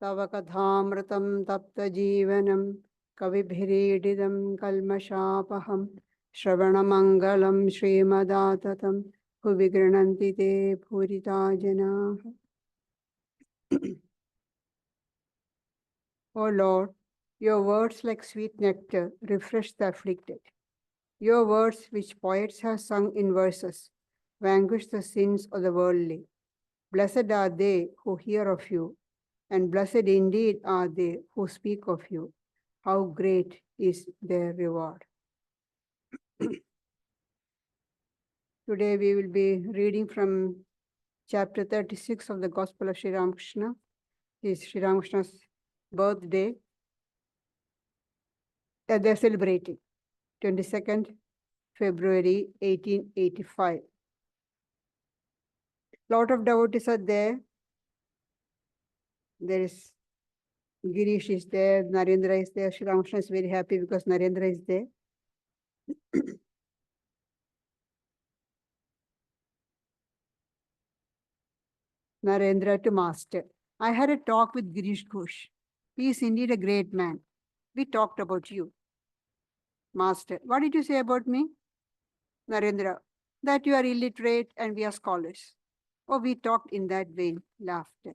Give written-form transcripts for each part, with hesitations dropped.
तव कथामृतं तप्तजीवनं कविभिरीडितं कल्मषापहं श्रवणमङ्गलं श्रीमदाततं भुवि गृह्णन्ति ते भूरिता जनाः। O Lord, your words like sweet nectar refresh the afflicted. Your words, which poets have sung in verses, vanquish the sins of the worldly. Blessed are they who hear of you, and blessed indeed are they who speak of you. How great is their reward. Today we will be reading from chapter 36 of the Gospel of Sri Ramakrishna. It is Sri Ramakrishna's birthday that they are celebrating, 22nd February 1885. Lot of devotees are there. There is Girish is there, Narendra is there. Sri Ramakrishna is very happy because Narendra is there. Narendra to Master. I had a talk with Girish Ghosh. He is indeed a great man. We talked about you. Master, what did you say about me? Narendra, that you are illiterate and we are scholars. Oh, we talked in that vein. Laughter.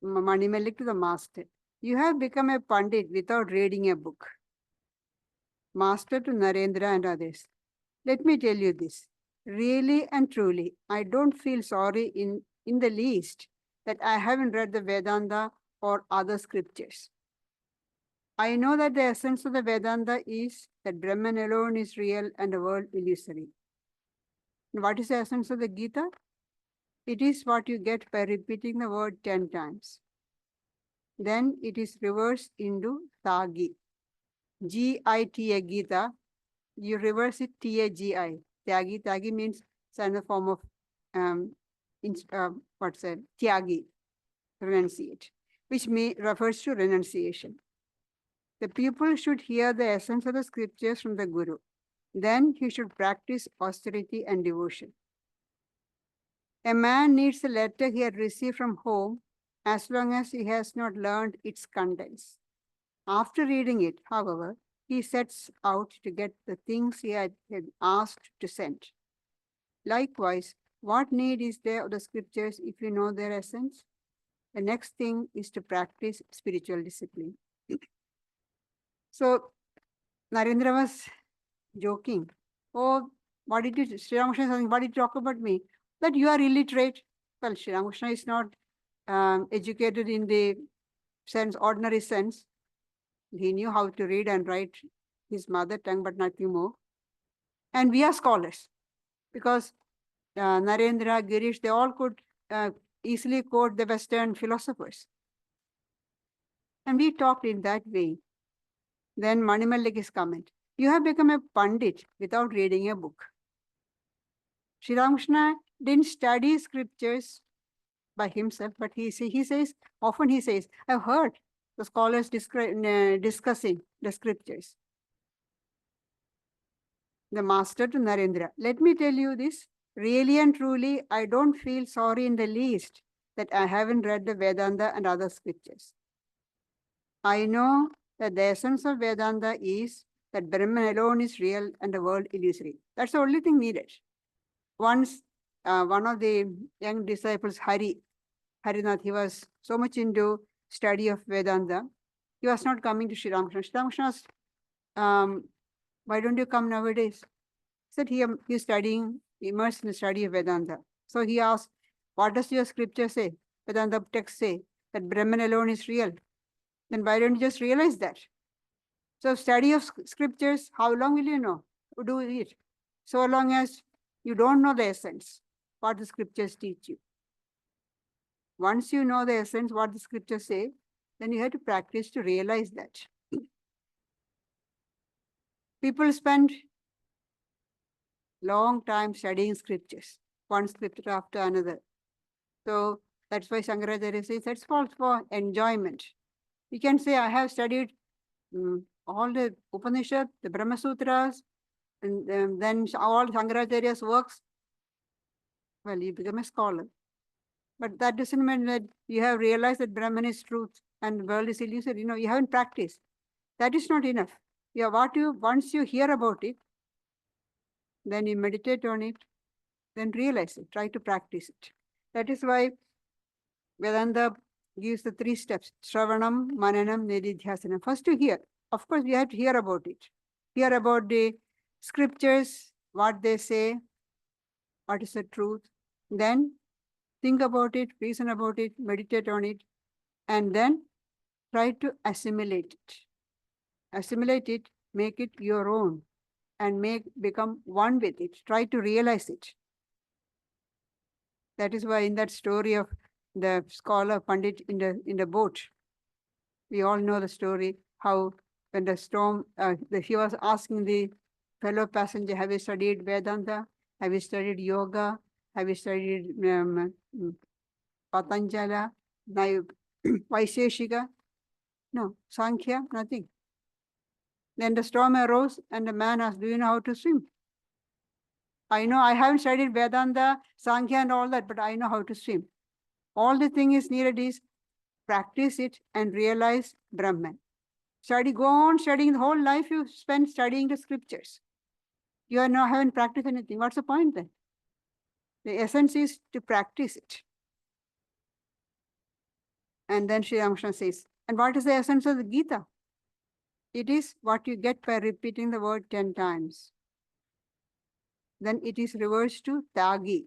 Manimelik to the Master. You have become a Pandit without reading a book. Master to Narendra and others. Let me tell you this. Really and truly, I don't feel sorry in the least that I haven't read the Vedanta or other scriptures. I know that the essence of the Vedanta is that Brahman alone is real and the world illusory. And what is the essence of the Gita? It is what you get by repeating the word 10 times. Then it is reversed into Tagi. G-I-T-A Gita. You reverse it T-A-G-I. Tyagi. Tyagi means it's another form of Tyagi, renunciate, which refers to renunciation. The pupil should hear the essence of the scriptures from the Guru. Then he should practice austerity and devotion. A man needs the letter he had received from home as long as he has not learned its contents. After reading it, however, he sets out to get the things he had asked to send. Likewise, what need is there of the scriptures if you know their essence? The next thing is to practice spiritual discipline. So, Narendra was joking. Oh, what did you, Sri Ramakrishna saying, what did you talk about me? That you are illiterate. Well, Sri Ramakrishna is not educated in the sense, ordinary sense. He knew how to read and write his mother tongue, but nothing more. And we are scholars because Narendra, Girish, they all could easily quote the Western philosophers. And we talked in that way. Then Manimallik's comment. You have become a Pandit without reading a book. Sri Ramakrishna didn't study scriptures by himself, but he says, often he says, I've heard the scholars discussing the scriptures. The Master to Narendra. Let me tell you this. Really and truly, I don't feel sorry in the least that I haven't read the Vedanta and other scriptures. I know that the essence of Vedanta is that Brahman alone is real and the world illusory. That's the only thing needed. Once, one of the young disciples, Harinath, he was so much into study of Vedanta, he was not coming to Sri Ramakrishna. Sri Ramakrishna asked, why don't you come nowadays? He said he is studying, immersed in the study of Vedanta. So he asked, what does your scripture say? Vedanta text say that Brahman alone is real. Then why don't you just realize that? So study of scriptures, how long will you know? Do it. So long as you don't know the essence, what the scriptures teach you. Once you know the essence, what the scriptures say, then you have to practice to realize that. People spend long time studying scriptures, one scripture after another. So that's why Shankaracharya says that's for enjoyment. You can say, I have studied all the Upanishad, the Brahma Sutras, and then all Shankaracharya's works. Well, you become a scholar. But that doesn't mean that you have realized that Brahman is truth and world is illusory. You haven't practiced. That is not enough. Once you hear about it, then you meditate on it, then realize it, try to practice it. That is why Vedanta gives the 3 steps: Shravanam, Mananam, Nididhyasanam. First to hear. Of course, we have to hear about it. Hear about the scriptures, what they say, what is the truth. Then think about it, reason about it, meditate on it, and then try to assimilate it. Assimilate it, make it your own, and become one with it. Try to realize it. That is why in that story of the scholar Pandit in the boat, we all know the story, how when the storm, he was asking the fellow passenger, have you studied Vedanta? Have you studied yoga? Have you studied Patanjala, Vaisheshika? No, Sankhya, nothing. Then the storm arose and the man asked, do you know how to swim? I know I haven't studied Vedanta, Sankhya and all that, but I know how to swim. All the thing is needed is practice it and realize Brahman. Go on studying the whole life you spend studying the scriptures. You haven't practiced anything. What's the point then? The essence is to practice it. And then Sri Ramakrishna says, and what is the essence of the Gita? It is what you get by repeating the word 10 times. Then it is reversed to Tagi,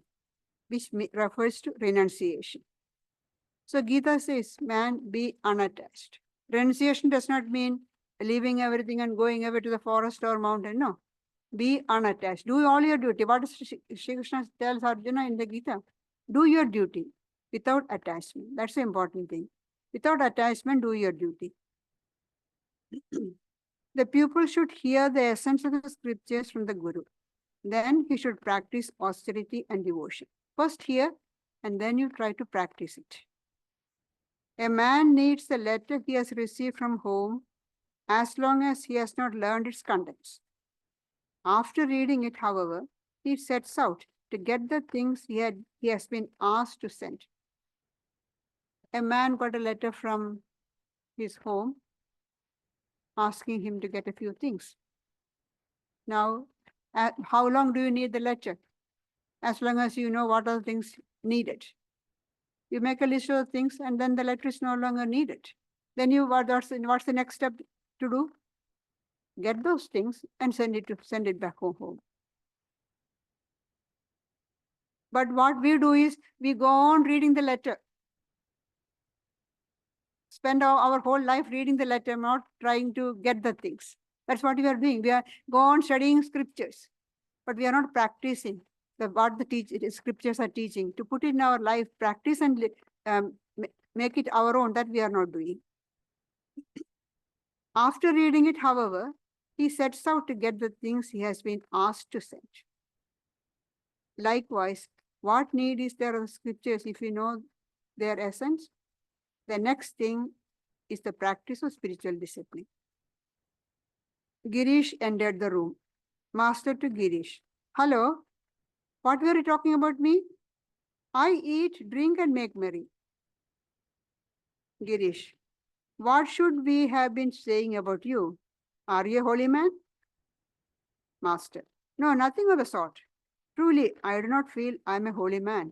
which refers to renunciation. So Gita says, man, be unattached. Renunciation does not mean leaving everything and going away to the forest or mountain. No. Be unattached. Do all your duty. What does Shri Krishna tells Arjuna in the Gita? Do your duty without attachment. That's the important thing. Without attachment, do your duty. The pupil should hear the essence of the scriptures from the Guru. Then he should practice austerity and devotion. First hear, and then you try to practice it. A man needs the letter he has received from home as long as he has not learned its contents. After reading it, however, he sets out to get the things he has been asked to send. A man got a letter from his home asking him to get a few things. Now, how long do you need the letter? As long as you know what are the things needed. You make a list of things and then the letter is no longer needed. Then what's the next step to do? Get those things and send it back home. But what we do is we go on reading the letter. Spend our whole life reading the letter, not trying to get the things. That's what we are doing. We are go on studying scriptures, but we are not practicing what the scriptures are teaching. To put it in our life, practice and make it our own, that we are not doing. After reading it, however, he sets out to get the things he has been asked to send. Likewise, what need is there of the scriptures if you know their essence? The next thing is the practice of spiritual discipline. Girish entered the room. Master to Girish. Hello, what were you talking about me? I eat, drink and make merry. Girish. What should we have been saying about you? Are you a holy man? Master. No, nothing of the sort. Truly, I do not feel I am a holy man.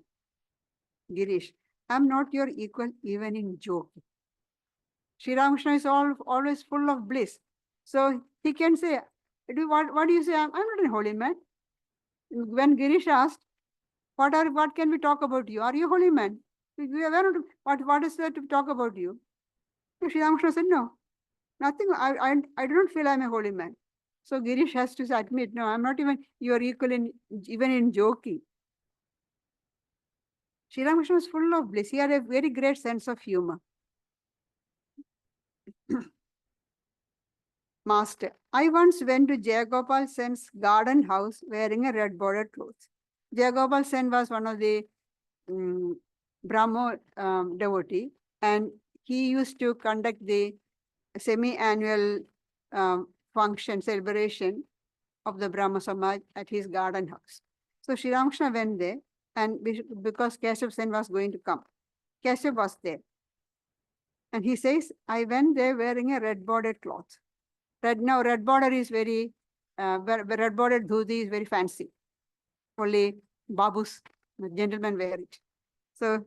Girish. I am not your equal even in joke. Sri Ramakrishna is always full of bliss. So he can say, what do you say? I'm not a holy man. When Girish asked, what can we talk about you? Are you a holy man? What is there to talk about you? So Sri Ramakrishna said, no, nothing. I do not feel I'm a holy man. So Girish has to admit, no, I'm not even your equal even in joking. Sri Ramakrishna was full of bliss. He had a very great sense of humor. Master, I once went to Jayagopal Sen's garden house wearing a red bordered clothes. Jayagopal Sen was one of the Brahmo devotee, and he used to conduct the semi-annual function, celebration of the Brahma Samaj at his garden house. So Sri Ramakrishna went there, and because Keshav Sen was going to come. Keshav was there. And he says, I went there wearing a red bordered cloth. Red border is very, red bordered dhoti is very fancy. Only babus, gentlemen wear it. So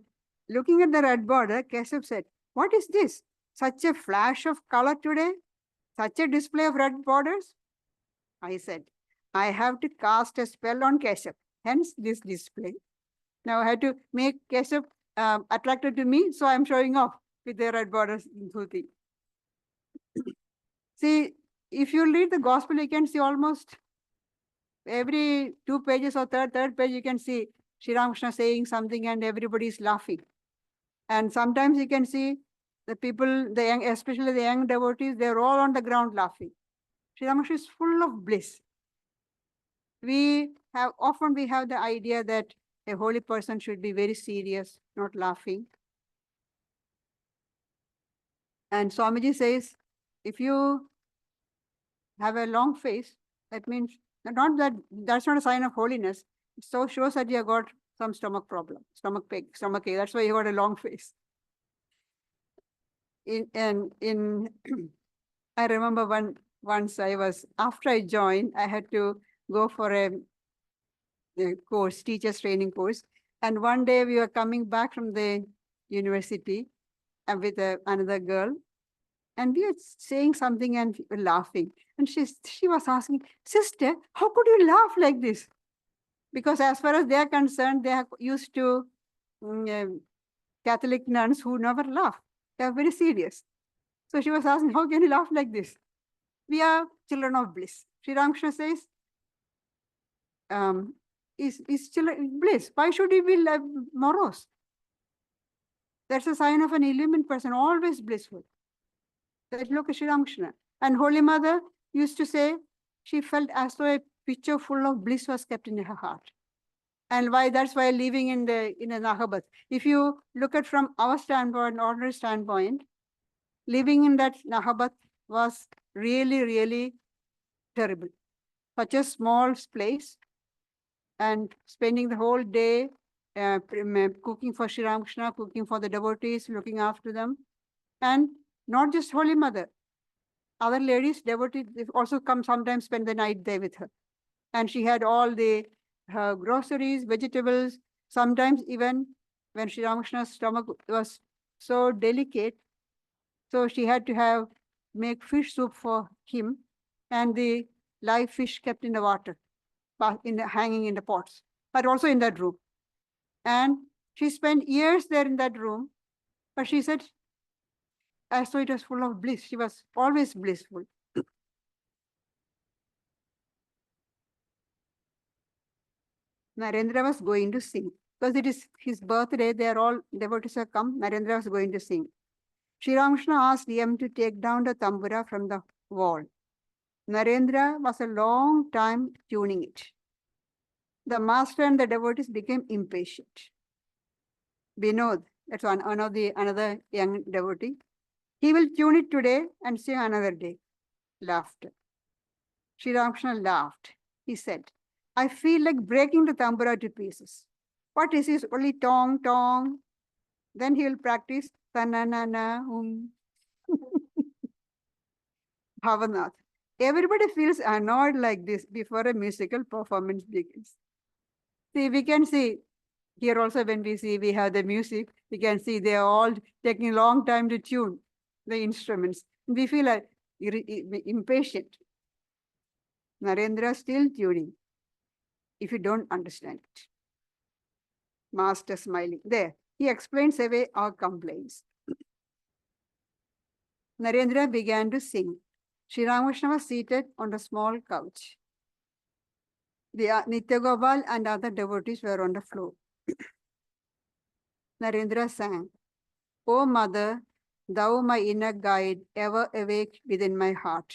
looking at the red border, Keshav said, what is this? Such a flash of color today? Such a display of red borders? I said, I have to cast a spell on Keshav, hence this display. Now I had to make Keshav attracted to me, so I'm showing off with the red borders dhuti. See, if you read the gospel, you can see almost every 2 pages or third page, you can see Sri Ramakrishna saying something and everybody is laughing. And sometimes you can see the people, the young, especially the young devotees, they're all on the ground laughing. Sri Ramakrishna is full of bliss. Often we have the idea that a holy person should be very serious, not laughing. And Swamiji says, if you have a long face, that means that's not a sign of holiness. It so shows that you have got some stomach problem, stomach ache. That's why you got a long face. I remember once after I joined, I had to go for a course, teacher's training course. And one day we were coming back from the university with another girl. And we were saying something and we were laughing. And she was asking, sister, how could you laugh like this? Because as far as they are concerned, they are used to Catholic nuns who never laugh. They are very serious. So she was asking, how can you laugh like this? We are children of bliss. Sri Ramakrishna says, is children bliss. Why should we be morose? That's a sign of an illumined person, always blissful. That look at Sri Ramakrishna. And Holy Mother used to say she felt as though a pitcher full of bliss was kept in her heart. And that's why living in a Nahabat. If you look at from our standpoint, ordinary standpoint, living in that Nahabat was really, really terrible. Such a small place and spending the whole day cooking for Sri Ramakrishna, cooking for the devotees, looking after them. And not just Holy Mother. Other ladies, devotees, also come sometimes spend the night there with her. And she had all her groceries, vegetables, sometimes even when Sri Ramakrishna's stomach was so delicate, so she had to make fish soup for him and the live fish kept in the water, hanging in the pots, but also in that room. And she spent years there in that room, but she said, as though it was full of bliss. She was always blissful. Narendra was going to sing. Because it is his birthday, they are all devotees have come. Narendra was going to sing. Sri Ramakrishna asked him to take down the tambura from the wall. Narendra was a long time tuning it. The master and the devotees became impatient. Vinod, that's another young devotee. He will tune it today and sing another day. Laughter. Sri Ramakrishna laughed. He said, I feel like breaking the tambura to pieces. What is this? Only tong, tong. Then he will practice tananana, Bhavanath. Everybody feels annoyed like this before a musical performance begins. See, we can see here also when we have the music, we can see they are all taking a long time to tune the instruments. We feel like impatient. Narendra still tuning, if you don't understand it. Master smiling. There, he explains away our complaints. Narendra began to sing. Sri Ramakrishna was seated on a small couch. Nitya Gopal and other devotees were on the floor. Narendra sang, O Mother, thou my inner guide, ever awake within my heart.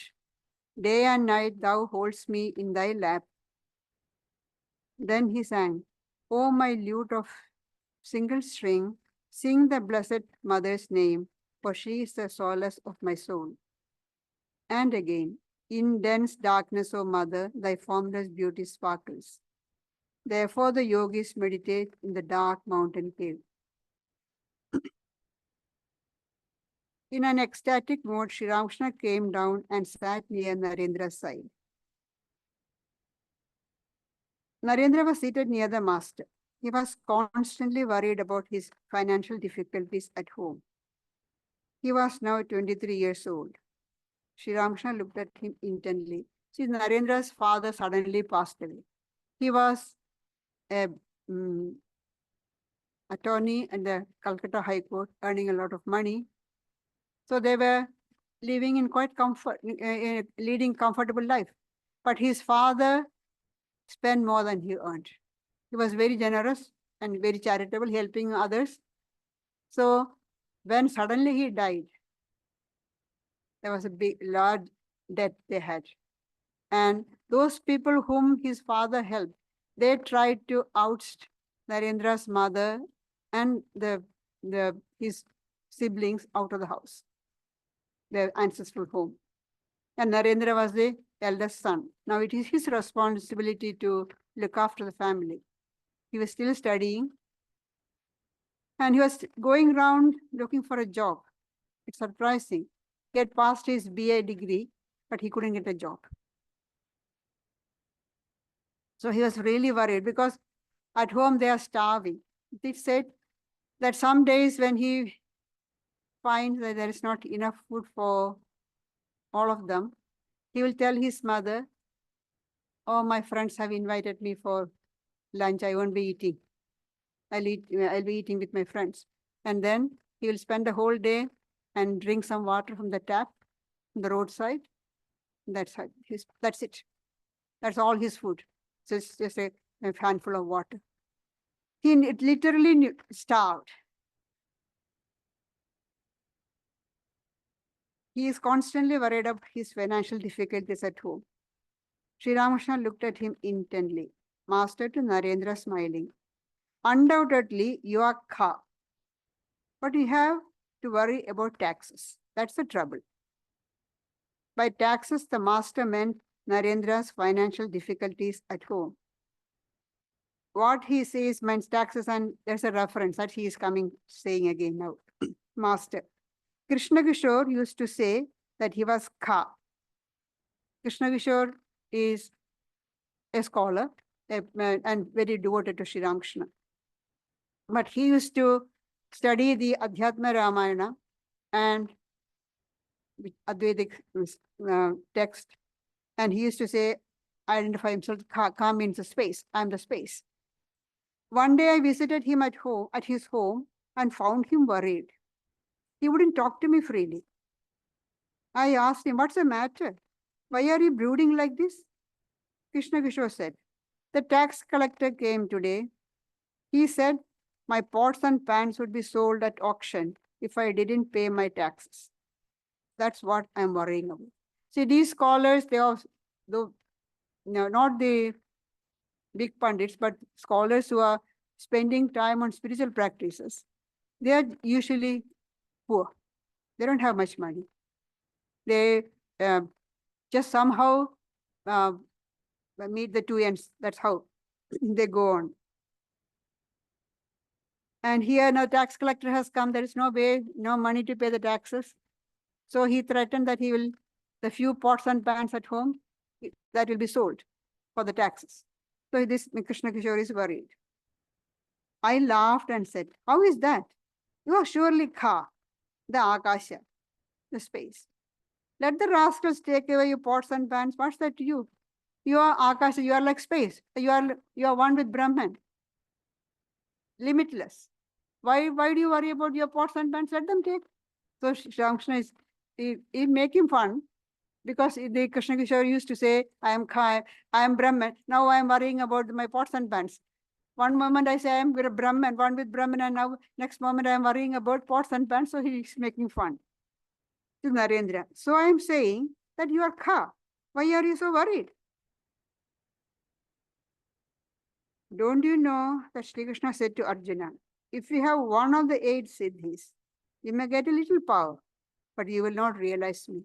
Day and night thou holdst me in thy lap. Then he sang, O my lute of single string, sing the Blessed Mother's name, for she is the solace of my soul. And again, in dense darkness, O Mother, thy formless beauty sparkles. Therefore the yogis meditate in the dark mountain cave. In an ecstatic mood, Sri Ramakrishna came down and sat near Narendra's side. Narendra was seated near the master. He was constantly worried about his financial difficulties at home. He was now 23 years old. Sri Ramakrishna looked at him intently. See, Narendra's father suddenly passed away. He was a attorney at the Calcutta High Court, earning a lot of money. So they were living in quite comfort, leading comfortable life. But his father spent more than he earned. He was very generous and very charitable, helping others. So when suddenly he died, there was a large debt they had. And those people whom his father helped, they tried to oust Narendra's mother and his siblings out of the house, their ancestral home. And Narendra was the eldest son. Now it is his responsibility to look after the family. He was still studying and he was going around looking for a job. It's surprising. He had passed his BA degree, but he couldn't get a job. So he was really worried because at home they are starving. He said that some days when he finds that there is not enough food for all of them, he will tell his mother, "Oh, my friends have invited me for lunch. I won't be eating. I'll be eating with my friends." And then he will spend the whole day and drink some water from the tap on the roadside. That's it. That's all his food. So it's just a handful of water. He literally starved. He is constantly worried about his financial difficulties at home. Sri Ramakrishna looked at him intently. Master to Narendra, smiling. Undoubtedly, you are Kha. But you have to worry about taxes. That's the trouble. By taxes, the master meant Narendra's financial difficulties at home. What he says means taxes, and there's a reference that he is saying again now. Master. Krishna Kishore used to say that he was Kha. Krishna Kishore is a scholar and very devoted to Sri Ramakrishna. But he used to study the Adhyatma Ramayana and Advaitic text. And he used to say, identify himself, Ka means the space. I'm the space. One day I visited him at his home and found him worried. He wouldn't talk to me freely. I asked him, what's the matter? Why are you brooding like this? Krishna Kishore said, the tax collector came today. He said, my pots and pans would be sold at auction if I didn't pay my taxes. That's what I'm worrying about. See, these scholars, they are not the big pundits, but scholars who are spending time on spiritual practices. They are usually poor. They don't have much money. They just somehow meet the two ends. That's how they go on. And here now tax collector has come. There is no way, no money to pay the taxes. So he threatened that the few pots and pans at home, that will be sold for the taxes. So this Krishna Kishore is worried. I laughed and said, how is that? You are surely Kha, the Akasha, the space. Let the rascals take away your pots and pans. What's that to you? You are Akasha, you are like space. You are one with Brahman. Limitless. Why do you worry about your pots and pans? Let them take. So Shamshna is making fun because the Krishna Kishore used to say, I am Kha, I am Brahman. Now I am worrying about my pots and pans. One moment I say I am Brahman, one with Brahman, and now next moment I am worrying about pots and pans. So he is making fun to Narendra. So I am saying that you are Kha. Why are you so worried? Don't you know that Sri Krishna said to Arjuna, if you have one of the 8 siddhis, you may get a little power, but you will not realize me.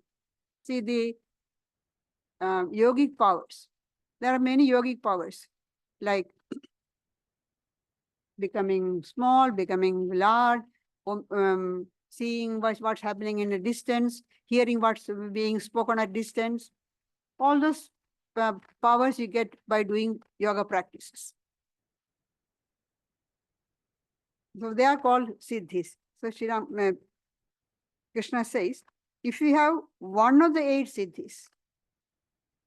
See, the yogic powers. There are many yogic powers, like becoming small, becoming large, seeing what's happening in a distance, hearing what's being spoken at distance. All those powers you get by doing yoga practices. So they are called siddhis. So Krishna says, if you have one of the 8 siddhis,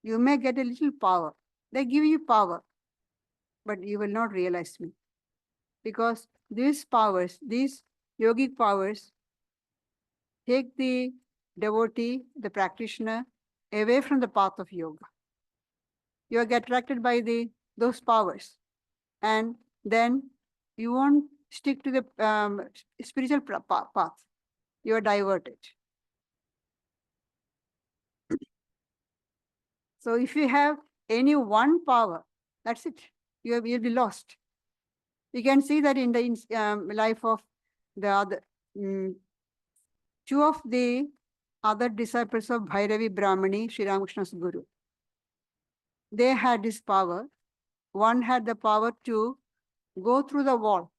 you may get a little power. They give you power, but you will not realize me. Because these powers, these yogic powers, take the devotee, the practitioner, away from the path of yoga. You get attracted by those powers, and then you won't stick to the spiritual path. You are diverted. So if you have any one power, that's it. You'll be lost. You can see that in the life of the other 2 of the other disciples of Bhairavi Brahmani, Sri Ramakrishna's guru. They had this power. One had the power to go through the wall.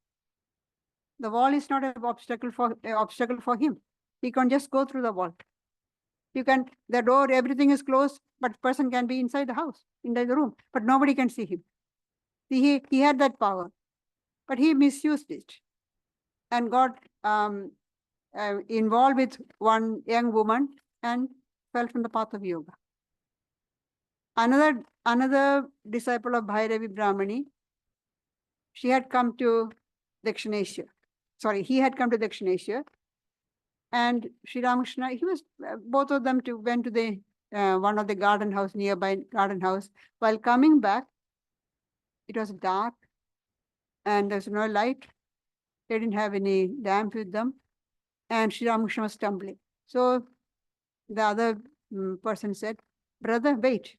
The wall is not an obstacle for him. He can just go through the wall. The door, everything is closed, but person can be inside the house, inside the room, but nobody can see him. He had that power, but he misused it and got involved with one young woman and fell from the path of yoga. Another disciple of Bhairavi Brahmani, she had come to Dakshinesha. Sorry, he had come to Dakshinesha, and Sri Ramakrishna, both of them went to the one of the nearby garden house. While coming back, it was dark and there's no light. They didn't have any lamp with them, and Sri Ramakrishna was stumbling. So the other person said, "Brother, wait."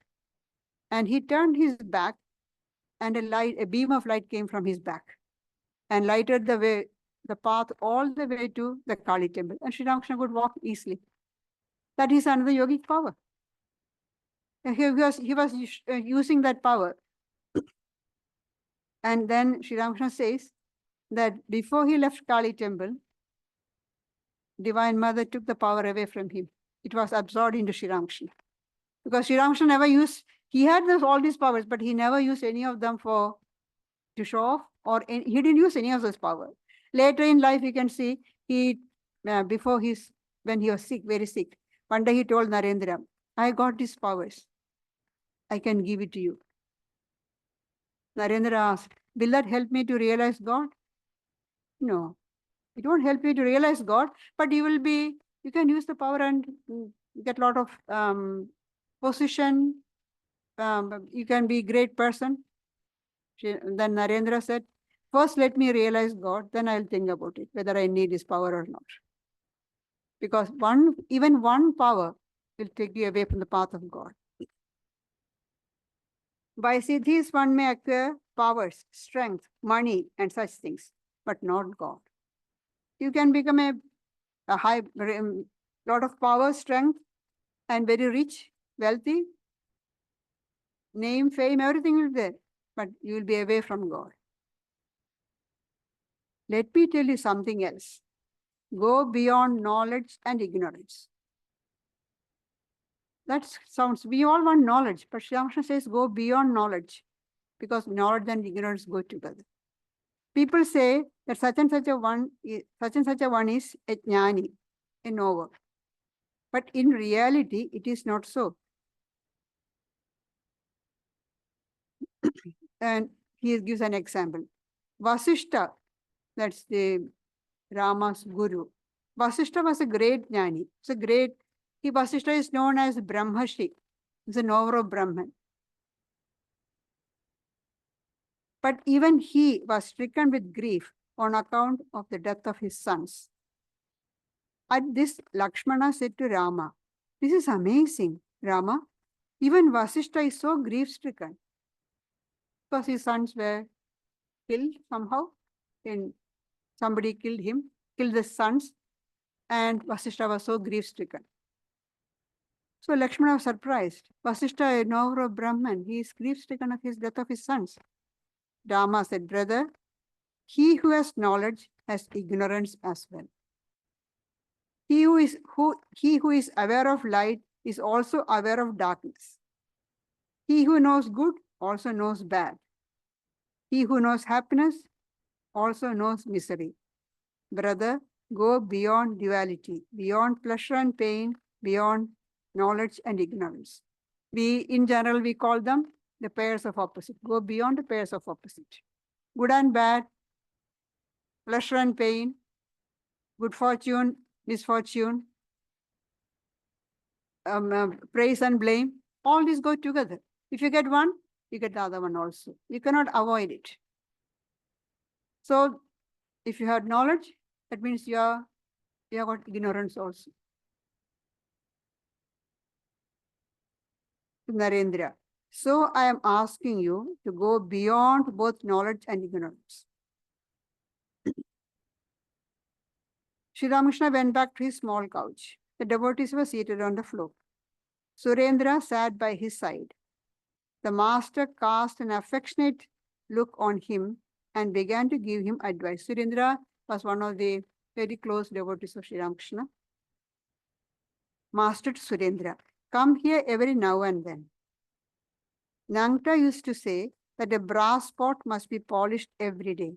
And he turned his back, and a beam of light came from his back and lighted the path all the way to the Kali temple. And Sri Ramakrishna could walk easily. That is another yogic power. And he was using that power. And then Sri Ramakrishna says that before he left Kali temple, Divine Mother took the power away from him. It was absorbed into Sri Ramakrishna. Because Sri Ramakrishna never used, he had all these powers, but he never used any of them to show off, or he didn't use any of those powers. Later in life, you can see when he was sick, very sick, one day he told Narendra, "I got these powers. I can give it to you." Narendra asked, "Will that help me to realize God?" No, it won't help you to realize God, but you can use the power and get a lot of position. You can be a great person. Then Narendra said, "First, let me realize God, then I'll think about it, whether I need his power or not." Because even one power will take you away from the path of God. By siddhis, one may acquire powers, strength, money, and such things, but not God. You can become a lot of power, strength, and very rich, wealthy, name, fame, everything will be there, but you will be away from God. Let me tell you something else. Go beyond knowledge and ignorance. We all want knowledge, but Sri Ramakrishna says go beyond knowledge, because knowledge and ignorance go together. People say that such and such a one is a jnani, a knower. But in reality, it is not so. And he gives an example. Vasishta, that's the Rama's guru. Vasishta was a great jnani. Vasishta is known as Brahmashi. He's a knower of Brahman. But even he was stricken with grief on account of the death of his sons. At this, Lakshmana said to Rama, "This is amazing, Rama. Even Vasishta is so grief-stricken because his sons were killed somehow. Somebody killed the sons, and Vasishta was so grief-stricken." So Lakshmana was surprised. Vasishta, a knower of Brahman, he is grief-stricken of his death of his sons. Rama said, "Brother, he who has knowledge has ignorance as well." He who is aware of light is also aware of darkness. He who knows good also knows bad. He who knows happiness also knows misery. Brother, go beyond duality, beyond pleasure and pain, beyond knowledge and ignorance. In general, we call them the pairs of opposite. Go beyond the pairs of opposite. Good and bad, pleasure and pain, good fortune, misfortune, praise and blame, all these go together. If you get one, you get the other one also. You cannot avoid it. So if you have knowledge, that means you have got ignorance also. Narendra. So I am asking you to go beyond both knowledge and ignorance. Sri Ramakrishna went back to his small couch. The devotees were seated on the floor. Surendra sat by his side. The master cast an affectionate look on him and began to give him advice. Surendra was one of the very close devotees of Sri Ramakrishna. Master to Surendra, come here every now and then. Nangta used to say that a brass pot must be polished every day,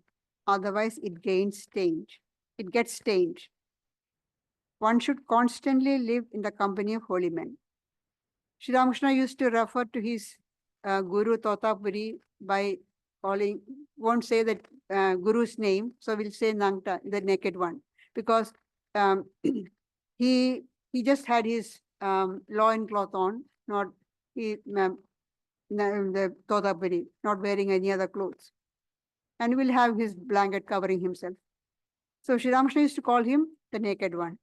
otherwise it gets stained. One should constantly live in the company of holy men. Sri Ramakrishna used to refer to his Guru Totapuri by calling, won't say that Guru's name, so we'll say Nangta, the naked one, because he just had his loincloth on, not the Totapuri, not wearing any other clothes. And he will have his blanket covering himself. So Sri Ramakrishna used to call him the naked one.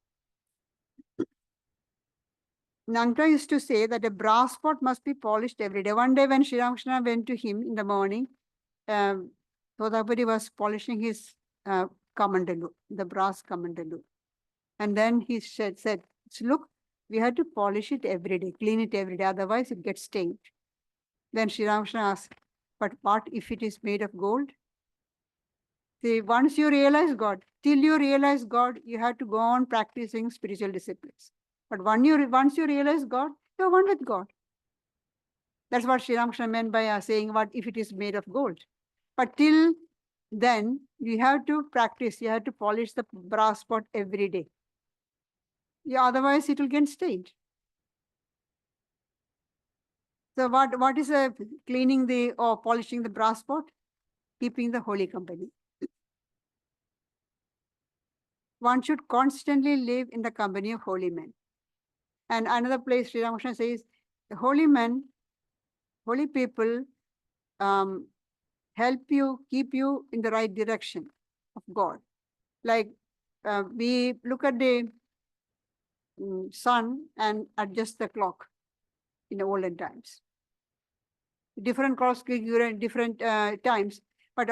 Nangta used to say that a brass pot must be polished every day. One day when Sri Ramakrishna went to him in the morning, Totapuri was polishing his kamandalu, the brass kamandalu. And then he said, look, we have to polish it every day, clean it every day, otherwise it gets stained. Then Sri Ramakrishna asked, but what if it is made of gold? See, once you realize God, till you realize God, you have to go on practicing spiritual disciplines. But once you realize God, you're one with God. That's what Sri Ramakrishna meant by saying, what if it is made of gold? But till then, you have to practice, you have to polish the brass pot every day. Yeah, otherwise it will get stained. So what is cleaning or polishing the brass pot? Keeping the holy company. One should constantly live in the company of holy men. And another place, Sri Ramakrishna says, the holy men, holy people help you, keep you in the right direction of God. Like we look at the sun and adjust the clock in the olden times. Different clocks give you different times, but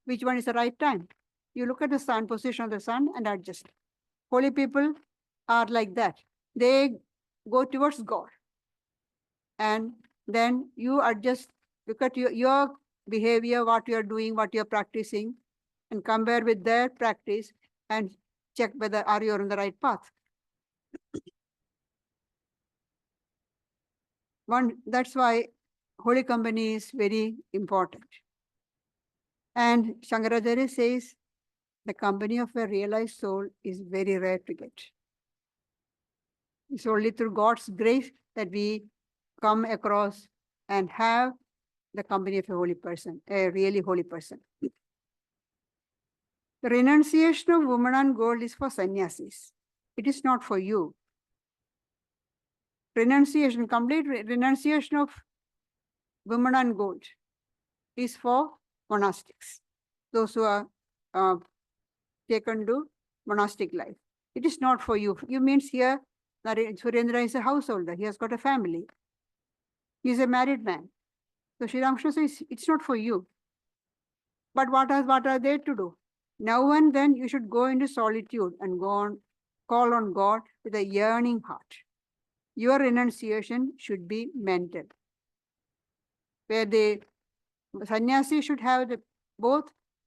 which one is the right time? You look at the sun, position of the sun and adjust. Holy people are like that. They go towards God. And then you adjust, look at your behavior, what you are doing, what you are practicing, and compare with their practice and check whether are you on the right path. That's why holy company is very important. And Shankaracharya says the company of a realized soul is very rare to get. It's only through God's grace that we come across and have the company of a holy person, a really holy person. The renunciation of woman and gold is for sannyasis. It is not for you. Renunciation, complete renunciation of woman and gold is for monastics, those who are taken to monastic life. It is not for you. You means here, Surendra is a householder. He has got a family. He is a married man. So Sri Ramakrishna says, it's not for you. But what are they to do? Now and then you should go into solitude and call on God with a yearning heart. Your renunciation should be mental, where the sannyasi should have both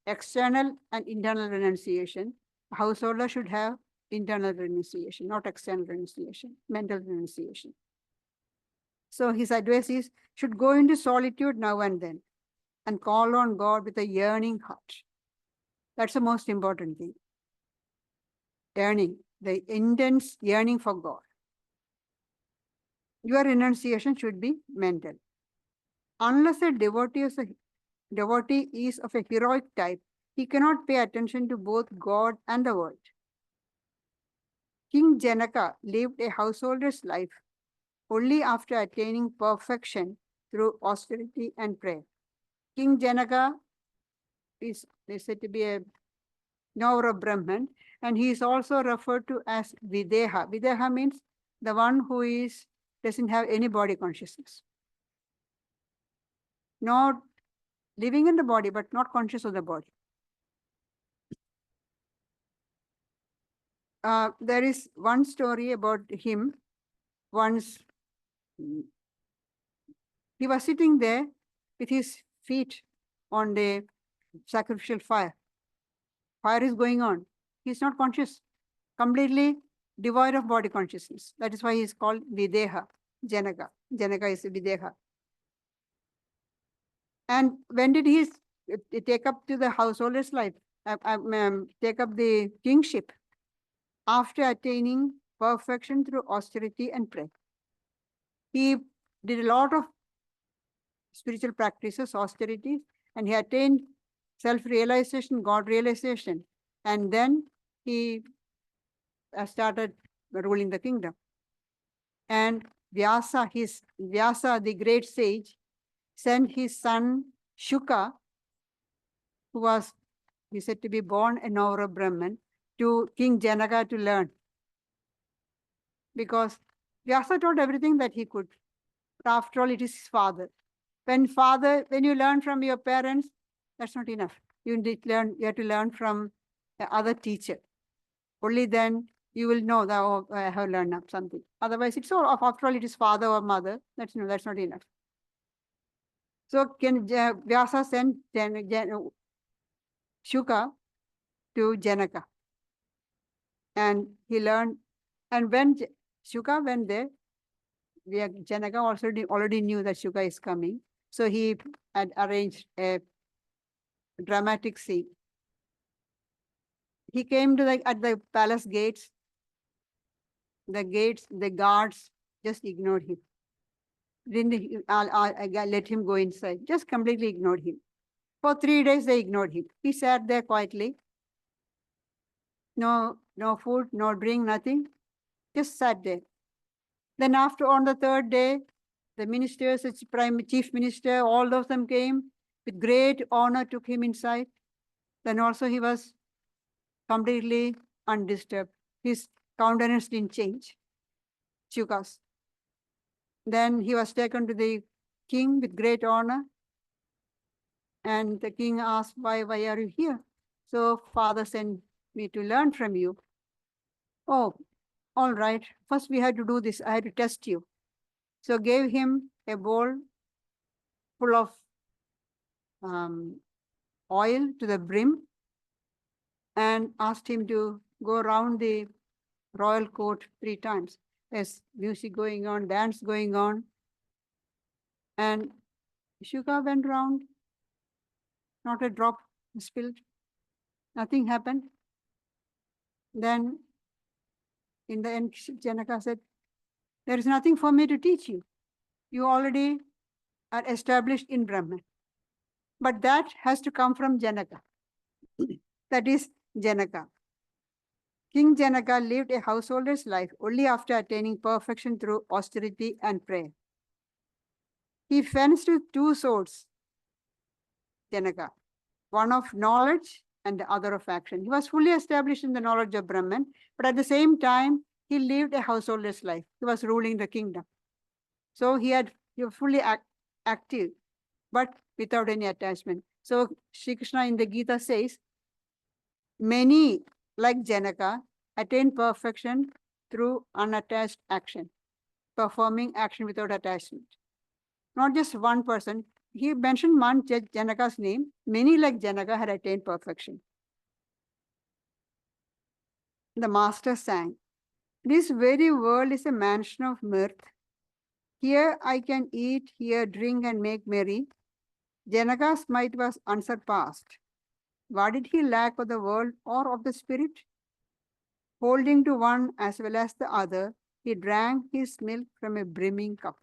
external and internal renunciation. A householder should have internal renunciation, not external renunciation, mental renunciation. So his advice is, should go into solitude now and then and call on God with a yearning heart. That's the most important thing. Yearning, the intense yearning for God. Your renunciation should be mental. Unless a devotee is of a heroic type, he cannot pay attention to both God and the world. King Janaka lived a householder's life only after attaining perfection through austerity and prayer. King Janaka is said to be a knower of Brahman, and he is also referred to as Videha. Videha means the one who doesn't have any body consciousness. Not living in the body, but not conscious of the body. There is one story about him. Once he was sitting there with his feet on the sacrificial fire. Fire is going on. He's not conscious, completely devoid of body consciousness. That is why he is called Videha, Janaka. Janaka is Videha. And when did he take up to the householder's life, take up the kingship? After attaining perfection through austerity and prayer. He did a lot of spiritual practices, austerities, and he attained self-realization, God-realization. And then he started ruling the kingdom. And Vyasa, the great sage, sent his son Shuka, who was, he said, to be born a knower of Brahman, to King Janaka to learn. Because Vyasa taught everything that he could. But after all, it is his father. When you learn from your parents, that's not enough. You have to learn from the other teacher. Only then you will know that, oh, I have learned something. Otherwise, it's all, after all, it is father or mother. That's not enough. So Vyasa sent Shuka to Janaka. And he learned, and when Shuka went there, Janaka already knew that Shuka is coming. So he had arranged a dramatic scene. He came to at the palace gates. The guards just ignored him. Didn't let him go inside. Just completely ignored him. For 3 days, they ignored him. He sat there quietly. No food, no drink, nothing. Just sat there. Then on the 3rd day, the ministers, chief minister, all of them came with great honor, took him inside. Then also he was completely undisturbed. His countenance didn't change. Shukas. Then he was taken to the king with great honor. And the king asked, why are you here? So father sent me to learn from you. Oh, all right. First we had to do this. I had to test you. So gave him a bowl full of oil to the brim and asked him to go around the royal court 3 times. There's music going on, dance going on. And Shuka went round, not a drop spilled, nothing happened. Then in the end, Janaka said, there is nothing for me to teach you. You already are established in Brahman. But that has to come from Janaka. That is Janaka. King Janaka lived a householder's life only after attaining perfection through austerity and prayer. He fenced with 2 swords, Janaka, one of knowledge and the other of action. He was fully established in the knowledge of Brahman, but at the same time, he lived a householder's life. He was ruling the kingdom. So he was fully active, but without any attachment. So Sri Krishna in the Gita says, many like Janaka attain perfection through unattached action, performing action without attachment. Not just one person. He mentioned one Janaka's name. Many like Janaka had attained perfection. The master sang, "This very world is a mansion of mirth. Here I can eat, here drink and make merry. Janaka's might was unsurpassed. What did he lack of the world or of the spirit? Holding to one as well as the other, he drank his milk from a brimming cup."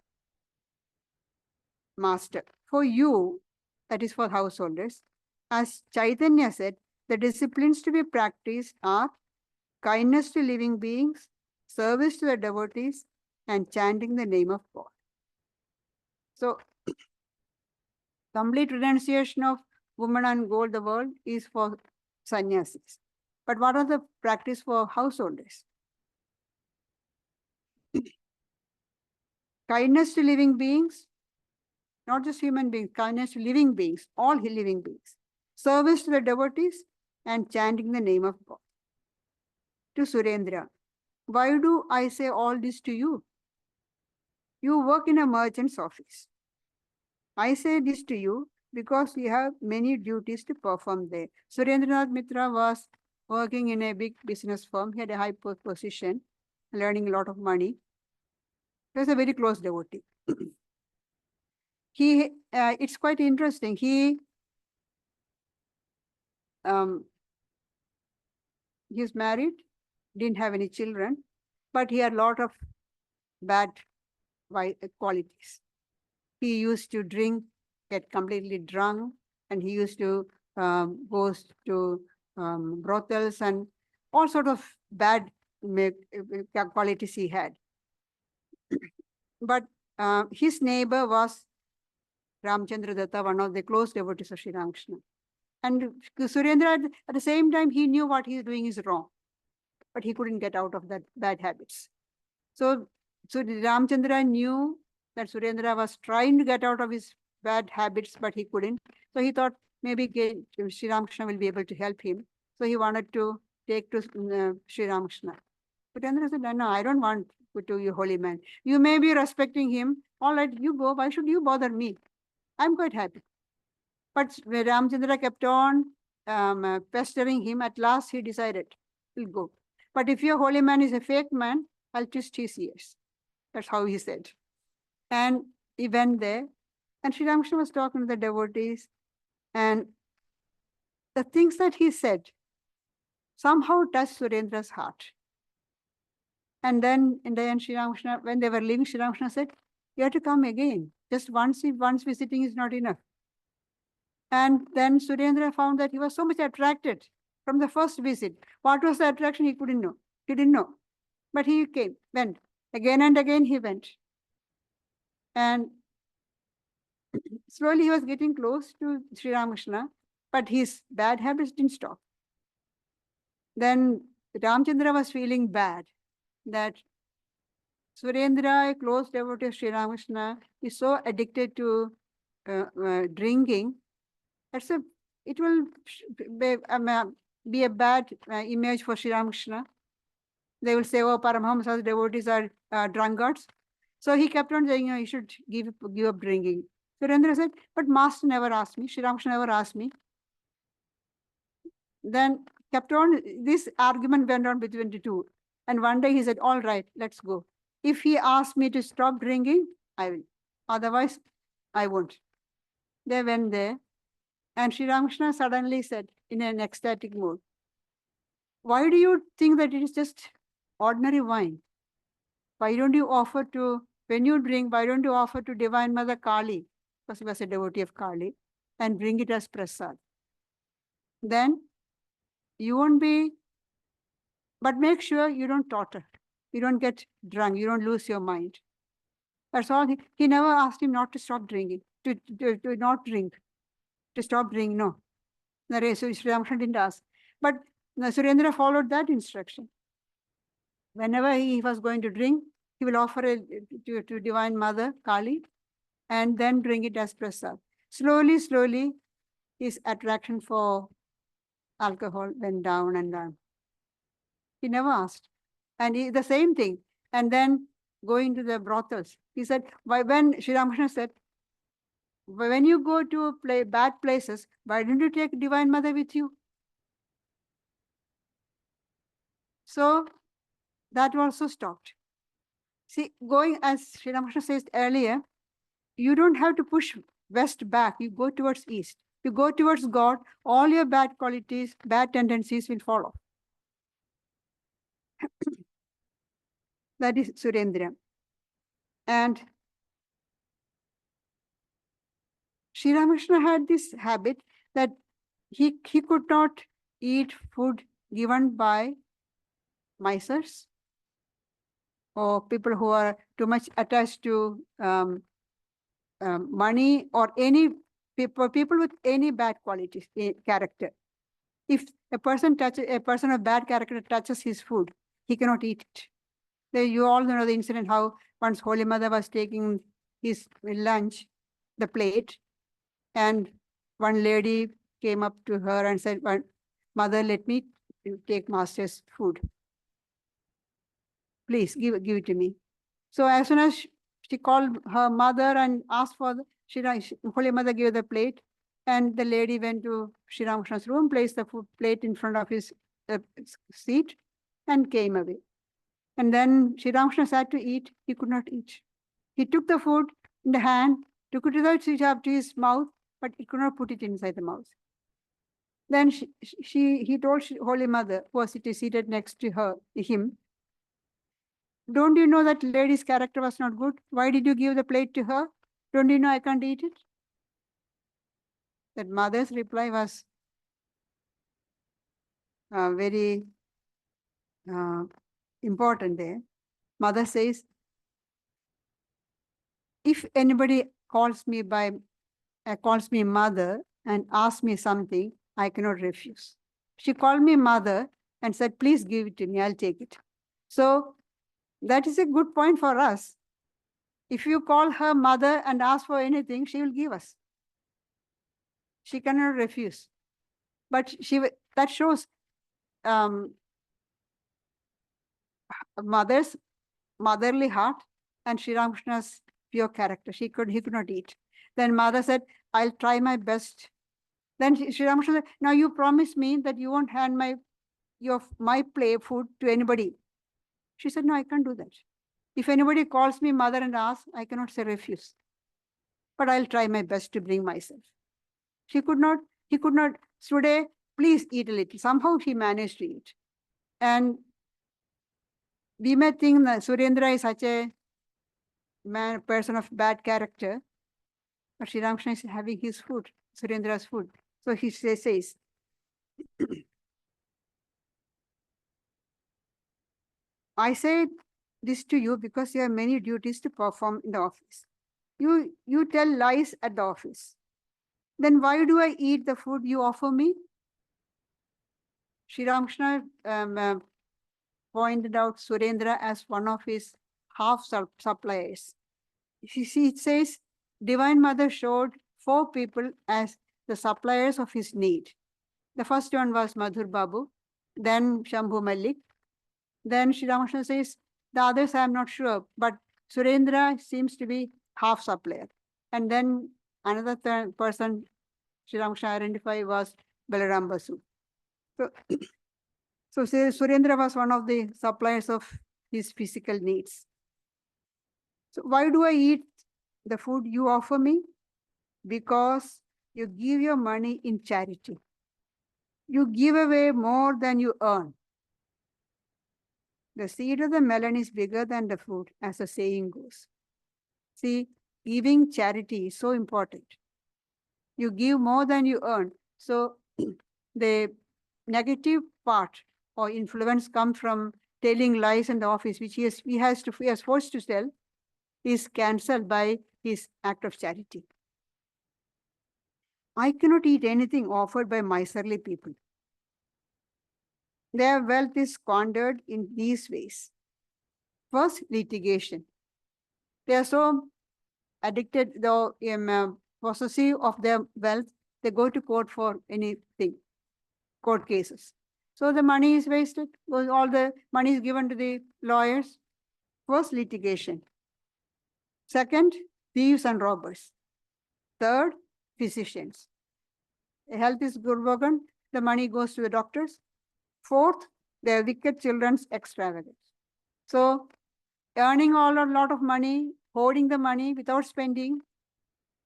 Master, for you, that is for householders, as Chaitanya said, the disciplines to be practiced are kindness to living beings, service to the devotees, and chanting the name of God. So, complete renunciation of woman and gold, the world, is for sannyasis. But what are the practice for householders? Kindness to living beings, not just human beings, kindness to living beings, all living beings. Service to the devotees and chanting the name of God. To Surendra, why do I say all this to you? You work in a merchant's office. I say this to you because you have many duties to perform there. Surendranath Mitra was working in a big business firm. He had a high position, learning a lot of money. He was a very close devotee. It's quite interesting. He's married, didn't have any children, but he had a lot of bad qualities. He used to drink, get completely drunk, and he used to go to brothels and all sort of bad qualities he had. But his neighbor was Ramchandra Datta, one of the close devotees of Sri Ramakrishna. And Surendra, at the same time, he knew what he is doing is wrong, but he couldn't get out of that bad habits. So Ramchandra knew that Surendra was trying to get out of his bad habits, but he couldn't. So he thought maybe Sri Ramakrishna will be able to help him. So he wanted to take to Sri Ramakrishna. Surendra said, "No, I don't want to you, holy man. You may be respecting him. All right, you go. Why should you bother me? I'm quite happy." But Ramchandra kept on pestering him. At last, he decided, he'll go. But if your holy man is a fake man, I'll twist his ears. That's how he said. And he went there. And Sri Ramakrishna was talking to the devotees. And the things that he said somehow touched Surendra's heart. And then in the end, Sri Ramakrishna, when they were leaving, Sri Ramakrishna said, "You have to come again. Just once visiting is not enough." And then Surendra found that he was so much attracted from the first visit. What was the attraction? He couldn't know. He didn't know. But he went. Again and again he went. And slowly he was getting close to Sri Ramakrishna, but his bad habits didn't stop. Then Ramchandra was feeling bad that Surendra, a close devotee of Sri Ramakrishna, is so addicted to drinking. It will be a bad image for Sri Ramakrishna. They will say, "Oh, Paramahamsa's devotees are drunkards." So he kept on saying, "You should give up drinking." Surendra said, "But Master never asked me. Sri Ramakrishna never asked me." Then kept on, this argument went on between the two. And one day he said, "All right, let's go. If he asks me to stop drinking, I will. Otherwise, I won't." They went there. And Sri Ramakrishna suddenly said in an ecstatic mood, "Why do you think that it is just ordinary wine? Why don't you offer to, when you drink, why don't you offer to Divine Mother Kali?" Because he was a devotee of Kali, "and bring it as prasad. Then you won't be, but make sure you don't totter. You don't get drunk. You don't lose your mind." That's all. He never asked him not to stop drinking, to not drink, to stop drinking. No. So Sri Ramakrishna didn't ask. But Surendra followed that instruction. Whenever he was going to drink, he will offer it to Divine Mother Kali and then drink it as prasad. Slowly, slowly, his attraction for alcohol went down and down. He never asked. And the same thing. And then going to the brothels, he said, when Sri Ramakrishna said, "When you go to bad places, why don't you take Divine Mother with you?" So that also stopped. See, going as Sri Ramakrishna says earlier, you don't have to push west back. You go towards east. You go towards God, all your bad qualities, bad tendencies will fall off. That is Surendra. And Sri Ramakrishna had this habit that he could not eat food given by misers or people who are too much attached to money or any people with any bad qualities, character. If a person of bad character touches his food, he cannot eat it. You all know the incident how once Holy Mother was taking his lunch, the plate, and one lady came up to her and said, "Mother, let me take Master's food. Please give it to me." So as soon as she called her mother and asked for Holy Mother gave the plate, and the lady went to Sri Ramakrishna's room, placed the food plate in front of his seat, and came away. And then Sri Ramakrishna sat to eat. He could not eat. He took the food in the hand, took it to his mouth, but he could not put it inside the mouth. Then he told Holy Mother, who was seated next to him, "Don't you know that lady's character was not good? Why did you give the plate to her? Don't you know I can't eat it?" That mother's reply was very important there. Mother says, "If anybody calls me mother and asks me something, I cannot refuse." She called me mother and said, "Please give it to me, I'll take it." So that is a good point for us. If you call her mother and ask for anything, she will give us. She cannot refuse. But that shows mother's motherly heart and Sri Ramakrishna's pure character. He could not eat. Then mother said, "I'll try my best." Then Sri Ramakrishna said, "Now you promise me that you won't hand my play food to anybody." She said, "No, I can't do that. If anybody calls me mother and asks, I cannot say refuse. But I'll try my best to bring myself." He could not, "Today, please eat a little." Somehow he managed to eat. And we may think that Surendra is such a person of bad character, but Sri Ramakrishna is having his food, Surendra's food. So he says, "I say this to you because you have many duties to perform in the office. You tell lies at the office. Then why do I eat the food you offer me?" Sri Ramakrishna pointed out Surendra as one of his half suppliers. It says, Divine Mother showed 4 people as the suppliers of his need. The first one was Madhur Babu, then Shambhu Malik. Then Sri Ramakrishna says, the others I am not sure, but Surendra seems to be half supplier. And then another person Sri Ramakrishna identified was Balaram Basu. So Surendra was one of the suppliers of his physical needs. So why do I eat the food you offer me? Because you give your money in charity. You give away more than you earn. The seed of the melon is bigger than the fruit, as the saying goes. See, giving charity is so important. You give more than you earn. So the negative part or influence comes from telling lies in the office, which he is forced to tell, is cancelled by his act of charity. I cannot eat anything offered by miserly people. Their wealth is squandered in these ways. First, litigation. They are so addicted, though possessive of their wealth, they go to court for anything, court cases. So the money is wasted. All the money is given to the lawyers. First, litigation. Second, thieves and robbers. Third, physicians. Health is broken, the money goes to the doctors. Fourth, the wicked children's extravagance. So earning a lot of money, hoarding the money without spending,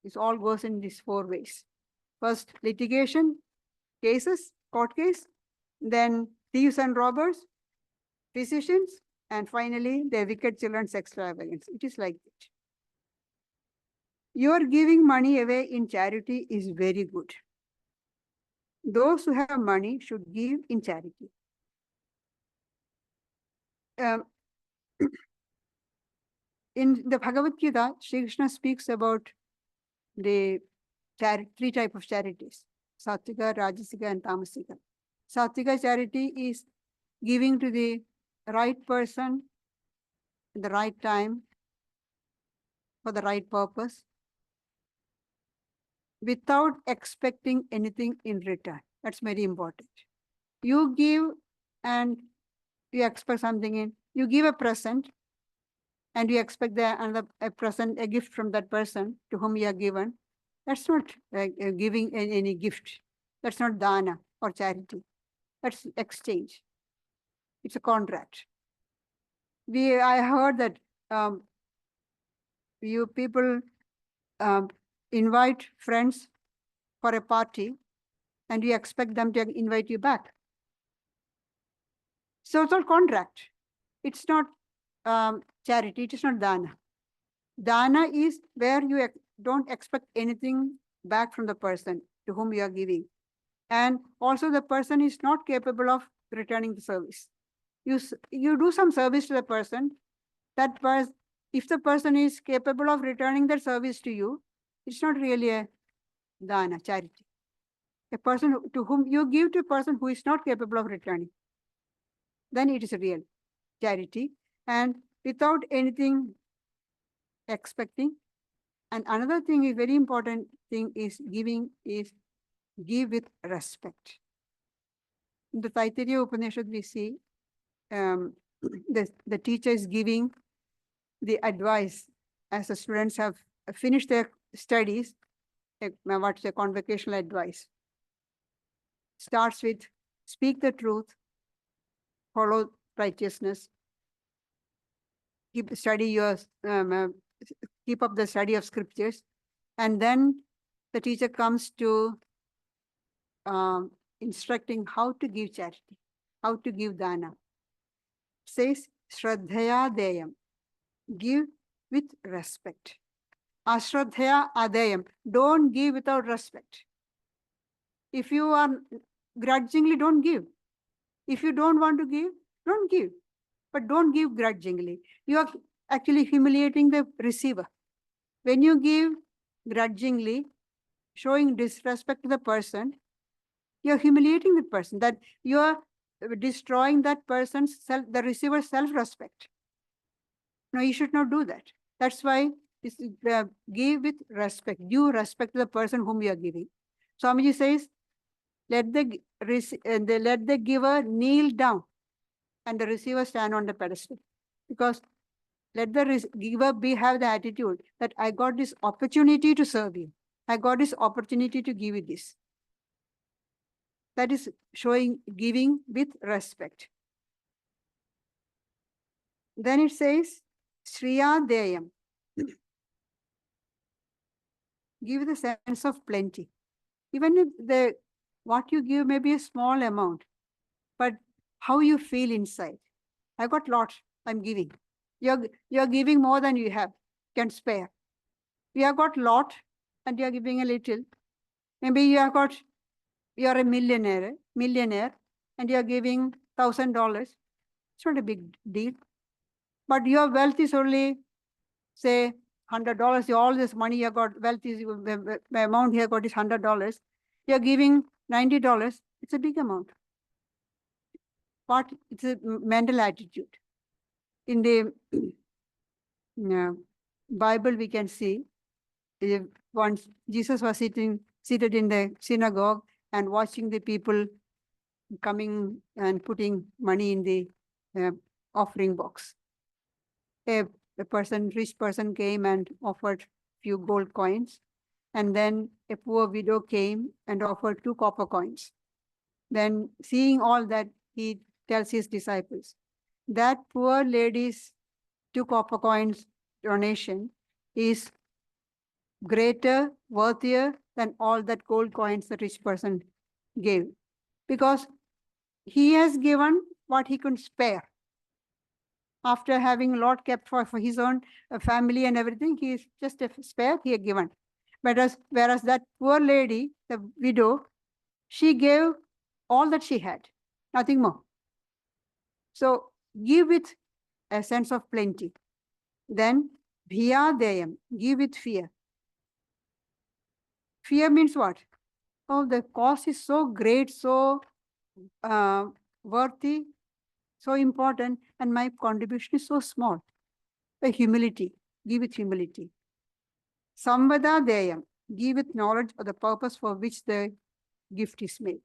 this all goes in these 4 ways. First, litigation, cases, court case, then thieves and robbers, physicians, and finally, the wicked children's extravagance. It is like that. Your giving money away in charity is very good. Those who have money should give in charity. In the Bhagavad Gita, Sri Krishna speaks about the 3 types of charities: Sattvika, Rajasika, and Tamasika. Sattvika charity is giving to the right person at the right time for the right purpose without expecting anything in return. That's very important. You give and you expect something in. You give a present and you expect a gift from that person to whom you are given. That's not giving any gift. That's not dana or charity. That's exchange. It's a contract. I heard that you people invite friends for a party and you expect them to invite you back. So it's all contract. It's not charity. It is not dana. Dana is where you don't expect anything back from the person to whom you are giving. And also the person is not capable of returning the service. You do some service to the person. If the person is capable of returning that service to you, it's not really a dana, charity. A person to whom you give to a person who is not capable of returning, then it is a real charity. And without anything expecting. And another thing, a very important thing is give with respect. In the Taittiriya Upanishad, we see the teacher is giving the advice as the students have finished their studies. What's the convocational advice? Starts with speak the truth, follow righteousness, keep up the study of scriptures, and then the teacher comes to instructing how to give charity, how to give dana. It says Shraddhaya Deyam, give with respect. Ashraddhaya Adeyam, don't give without respect. If you are grudgingly, don't give. If you don't want to give, don't give. But don't give grudgingly. You are actually humiliating the receiver. When you give grudgingly, showing disrespect to the person, you're humiliating the person, that you are destroying that person's the receiver's self-respect. No, you should not do that. That's why give with respect. Due respect to the person whom you are giving. Swamiji says, let the giver kneel down and the receiver stand on the pedestal. Because let the giver have the attitude that I got this opportunity to serve you. I got this opportunity to give you this. That is showing giving with respect. Then it says, Shriya Deyam. Give the sense of plenty. Even if what you give may be a small amount, but how you feel inside. I got lots, I'm giving. You're giving more than you have, can spare. You have got lot and you're giving a little. Maybe you're a millionaire and you're giving $1,000. It's not a big deal. But your wealth is only, say, $100. All this money you got, wealth is, the amount you got is $100. You're giving $90. It's a big amount. But it's a mental attitude. In the Bible, we can see once Jesus was seated in the synagogue and watching the people coming and putting money in the offering box. A rich person came and offered few gold coins. And then a poor widow came and offered 2 copper coins. Then seeing all that, he tells his disciples, that poor lady's 2 copper coins donation is greater, worthier than all that gold coins the rich person gave. Because he has given what he could spare. After having a lot kept for his own family and everything, he is just a spare he had given. Whereas that poor lady, the widow, she gave all that she had, nothing more. So give with a sense of plenty. Then bhiya deyam, give with fear. Fear means what? Oh, the cause is so great, so worthy, so important, and my contribution is so small. The humility, give with humility. Samvada deyam, give with knowledge of the purpose for which the gift is made.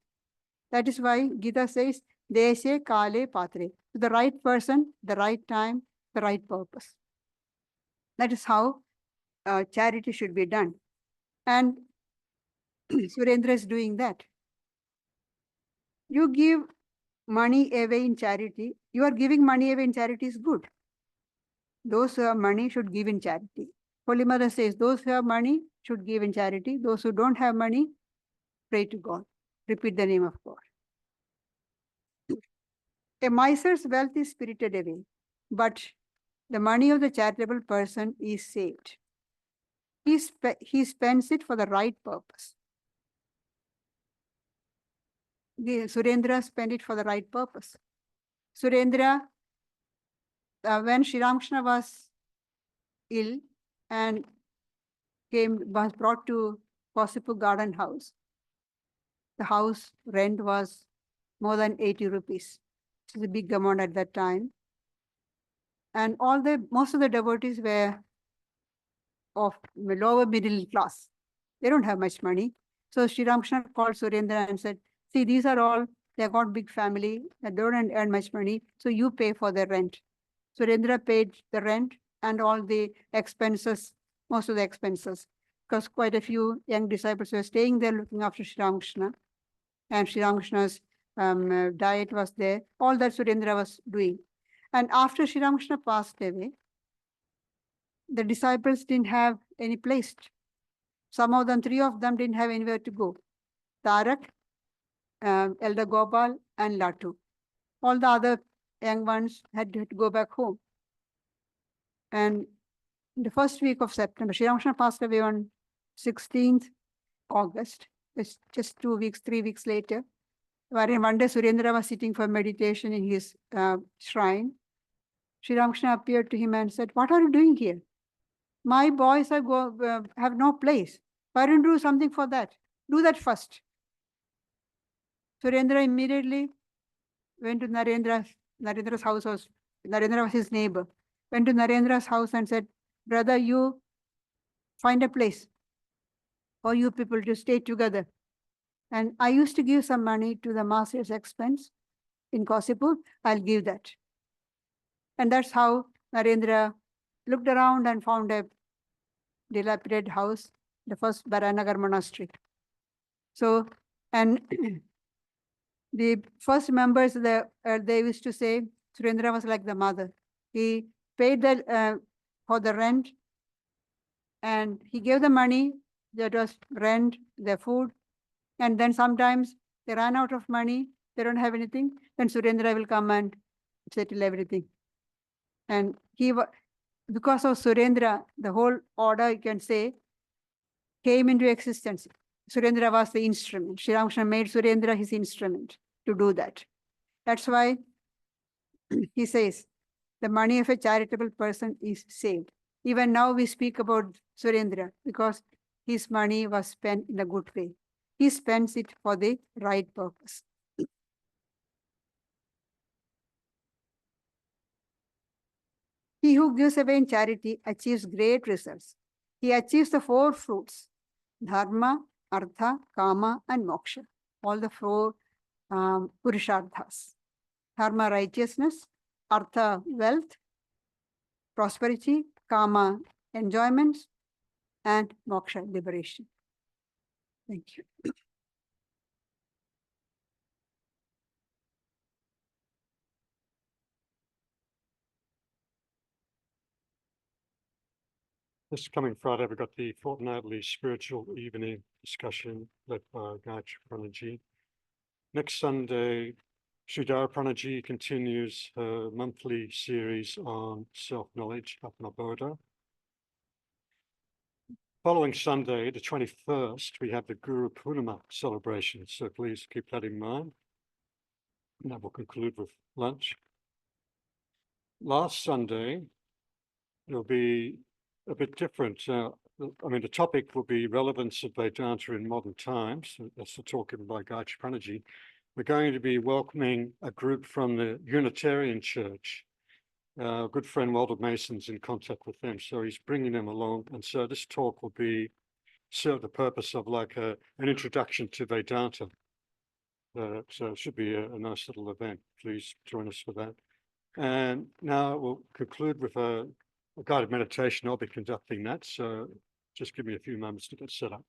That is why Gita says, deshe kale patre, to the right person, the right time, the right purpose. That is how charity should be done. And Surendra is doing that. You give money away in charity. You are giving money away in charity is good. Those who have money should give in charity. Holy Mother says, those who have money should give in charity. Those who don't have money, pray to God. Repeat the name of God. A miser's wealth is spirited away, but the money of the charitable person is saved. He spends it for the right purpose. Surendra spent it for the right purpose. Surendra, when Sri Ramakrishna was ill and was brought to Kamarpukur Garden House, the house rent was more than 80 rupees. It was a big amount at that time. And most of the devotees were of lower middle class. They don't have much money. So Sri Ramakrishna called Surendra and said, see, these are all, they got big family, they don't earn much money, so you pay for their rent. Surendra paid the rent and all the expenses, most of the expenses, because quite a few young disciples were staying there looking after Sri Ramakrishna. And Sri Ramakrishna's diet was there. All that Surendra was doing. And after Sri Ramakrishna passed away, the disciples didn't have any place. Some of them, 3 of them didn't have anywhere to go. Tarak, Elder Gopal, and Latu. All the other young ones had to go back home. And in the first week of September, Sri Ramakrishna passed away on 16th August. It's just 2 weeks, 3 weeks later. One day Surendra was sitting for meditation in his shrine. Sri Ramakrishna appeared to him and said, what are you doing here? My boys have no place. Why don't you do something for that? Do that first. Surendra immediately went to Narendra's house. Narendra was his neighbor. Went to Narendra's house and said, brother, you find a place for you people to stay together. And I used to give some money to the master's expense in Kamarpukur. I'll give that. And that's how Narendra looked around and found a dilapidated house, the first Baranagar monastery. So, and the first members, they used to say, Surendra was like the mother. He paid for the rent, and he gave the money, that was rent, their food, and then sometimes they ran out of money, they don't have anything, then Surendra will come and settle everything. And because of Surendra, the whole order, you can say, came into existence. Surendra was the instrument. Sri Ramakrishna made Surendra his instrument to do that. That's why he says, the money of a charitable person is saved. Even now we speak about Surendra because his money was spent in a good way. He spends it for the right purpose. He who gives away in charity achieves great results. He achieves the 4 fruits, dharma, artha, kama, and moksha. All the 4 purusharthas. Dharma, righteousness; artha, wealth; prosperity; kama, enjoyment; and moksha, liberation. Thank you. This coming Friday, we've got the fortnightly spiritual evening discussion led by Gayatriprana. Next Sunday, Sri Gayatriprana continues her monthly series on self-knowledge up in Bodha. Following Sunday, the 21st, we have the Guru Purnima celebration, so please keep that in mind. And that will conclude with lunch. Last Sunday, it'll be a bit different. I mean, the topic will be relevance of Vedanta in modern times. That's the talk given by Gayatriprana. We're going to be welcoming a group from the Unitarian Church. Our good friend Walter Mason's in contact with them, so he's bringing them along. And so this talk will be serve the purpose of like an introduction to Vedanta. So it should be a nice little event. Please join us for that. And now we'll conclude with a guided meditation. I'll be conducting that. So just give me a few moments to get set up.